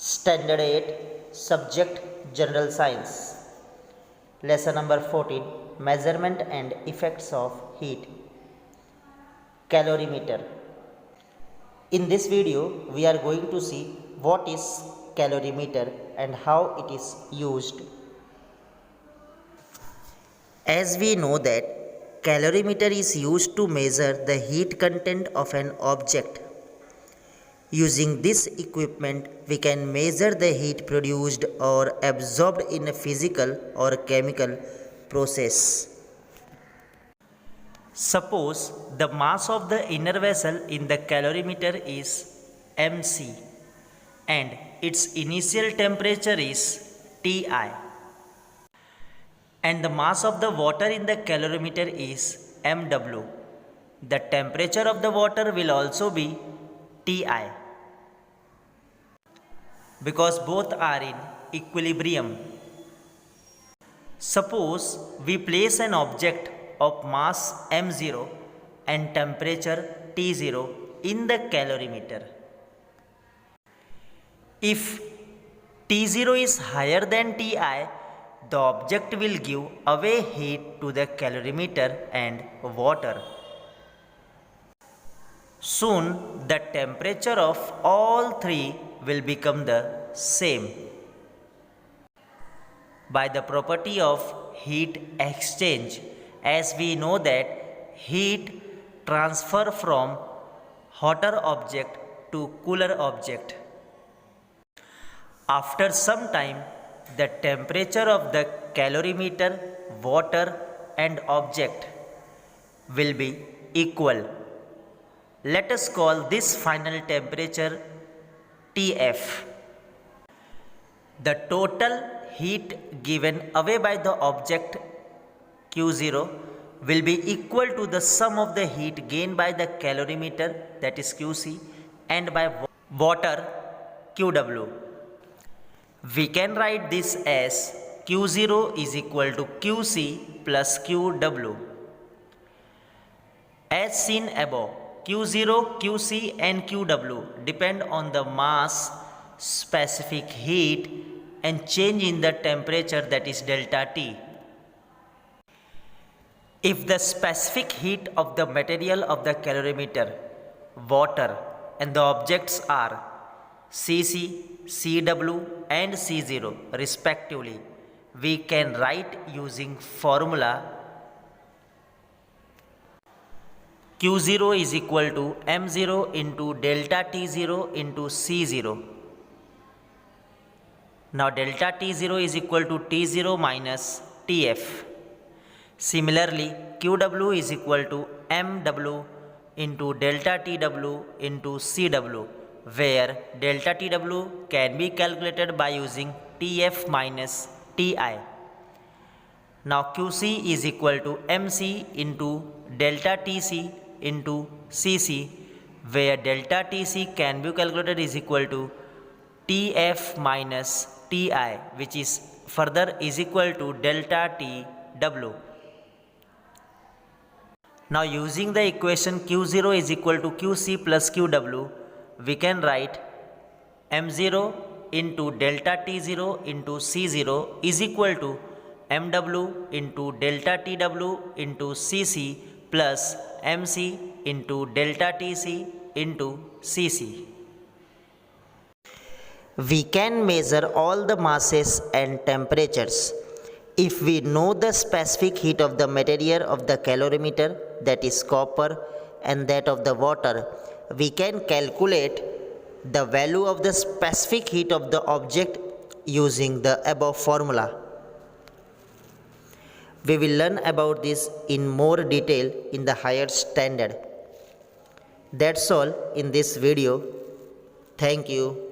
Standard 8 Subject General Science Lesson number 14 Measurement and Effects of Heat Calorimeter. In this video we are going to see what is calorimeter and how it is used. As we know that calorimeter is used to measure the heat content of an object. Using this equipment, we can measure the heat produced or absorbed in a physical or chemical process. Suppose the mass of the inner vessel in the calorimeter is mc and its initial temperature is Ti, and the mass of the water in the calorimeter is mw. The temperature of the water will also be Ti, because both are in equilibrium. Suppose we place an object of mass m0 and temperature T0 in the calorimeter. If T0 is higher than Ti, the object will give away heat to the calorimeter and water. Soon the temperature of all three will become the same. By the property of heat exchange, as we know that heat transfer from hotter object to cooler object. After some time, the temperature of the calorimeter, water and object will be equal. Let us call this final temperature Tf. The total heat given away by the object Q0 will be equal to the sum of the heat gained by the calorimeter, that is Qc, and by water Qw. We can write this as Q0 is equal to Qc plus Qw. As seen above, Q0, Qc and Qw depend on the mass, specific heat and change in the temperature, that is delta T. If the specific heat of the material of the calorimeter, water and the objects are Cc, Cw and C0 respectively, we can write using formula Q0 is equal to m0 into delta T0 into C0. Now delta T0 is equal to T0 minus Tf. Similarly, Qw is equal to mw into delta Tw into Cw, where delta Tw can be calculated by using Tf minus Ti. Now Qc is equal to mc into delta Tc into Cc, where delta Tc can be calculated is equal to Tf minus Ti, which is further is equal to delta Tw. Now using the equation Q0 is equal to Qc plus Qw, we can write m0 into delta T0 into C0 is equal to mw into delta Tw into Cc plus mc into delta Tc into Cc. We can measure all the masses and temperatures. If we know the specific heat of the material of the calorimeter, that is copper, and that of the water, we can calculate the value of the specific heat of the object using the above formula. We will learn about this in more detail in the higher standard. That's all in this video. Thank you.